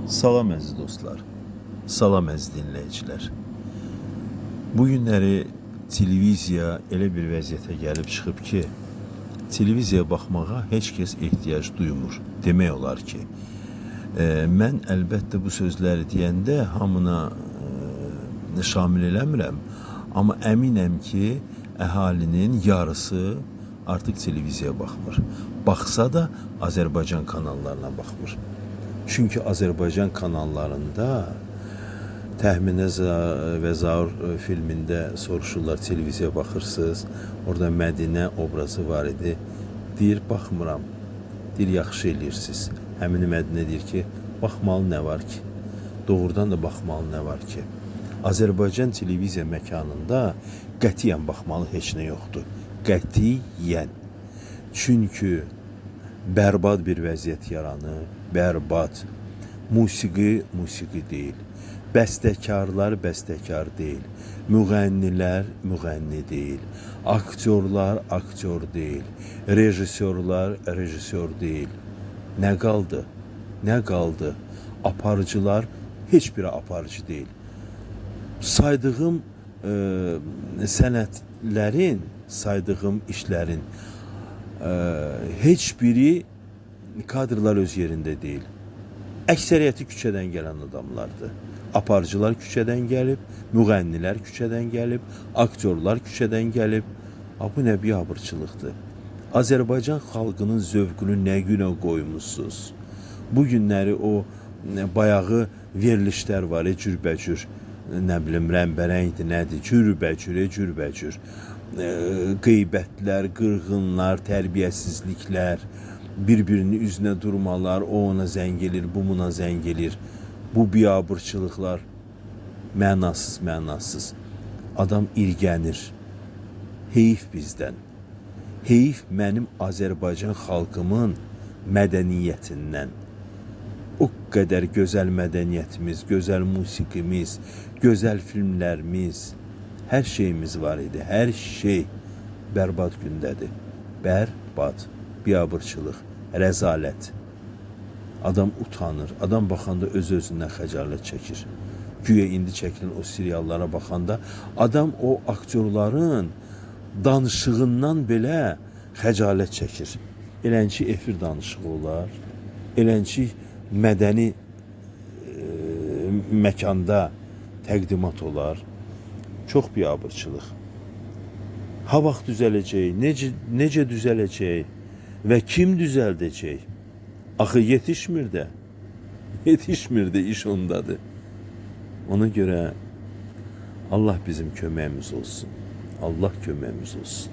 Salam əziz dostlar, salam əziz dinləyicilər. Bu günləri televiziya elə bir vəziyyətə gəlib çıxıb ki, televiziya baxmağa heç kəs ehtiyac duymur. Demək olar ki, mən əlbəttə bu sözləri deyəndə hamına şamil eləmirəm, amma əminəm ki, əhalinin yarısı artıq televiziyaya baxmır. Baxsa da Azərbaycan kanallarına baxmır. Çünki Azərbaycan kanallarında Təxminə və Zaur filmində soruşurlar, televiziyaya baxırsınız, orada Mədinə obrazı var idi. Deyir, baxmıram. Deyir, yaxşı eləyirsiniz. Həmini Mədinə deyir ki, baxmalı nə var ki? Doğrudan da baxmalı nə var ki? Azərbaycan televiziya məkanında qətiyyən baxmalı heç nə yoxdur. Qətiyyən. Çünki bərbad bir vəziyyət yaranıb, bərbad. Musiqi deyil. Bəstəkarlar bəstəkar deyil. Müğənnilər müğənni deyil. Aktyorlar aktyor deyil. Rejissorlar rejissor deyil. Nə qaldı? Nə qaldı? Aparıcılar heç biri aparıcı deyil. Saydığım sənətlərin, saydığım işlərin heç biri kadrlar öz yerində deyil. Əksəriyyəti küçədən gələn adamlardır. Aparıcılar küçədən gəlib, müğənnilər küçədən gəlib, aktyorlar küçədən gəlib. Bu nə biabırçılıqdır. Azərbaycan xalqının zövqünü nə günə qoymuşsunuz? Bu günləri o bayağı verilişlər var, cürbəcür, nə bilim, rəmbərəngdir, nədir, cürbəcür. Qeybətlər, qırğınlar, tərbiyəsizliklər, bir-birinin üzünə durmalar, o ona zəng gelir, bu buna zəng gelir. Bu biabırçılıqlar mənasız. Adam irgənir. Heyif bizdən. Heyif mənim Azərbaycan xalqımın mədəniyyətindən. O qədər gözəl mədəniyyətimiz, gözəl musiqimiz, gözəl filmlərimiz, hər şeyimiz var idi. Hər şey bərbad gündədir. Bərbad, biabırçılıq, rəzalət. Adam utanır. Adam baxanda öz-özündən xəcalət çəkir. Güya indi çəkilən o seriallara baxanda adam o aktyorların danışığından belə xəcalət çəkir. Elənçi efir danışığı olar. Elənçi mədəni məkanda təqdimat olar. Çox biabırçılıq. Ha vaxt düzələcək, necə düzələcək və kim düzəldəcək? Axı yetişmir də iş ondadır. Ona görə Allah bizim köməyimiz olsun. Allah köməyimiz olsun.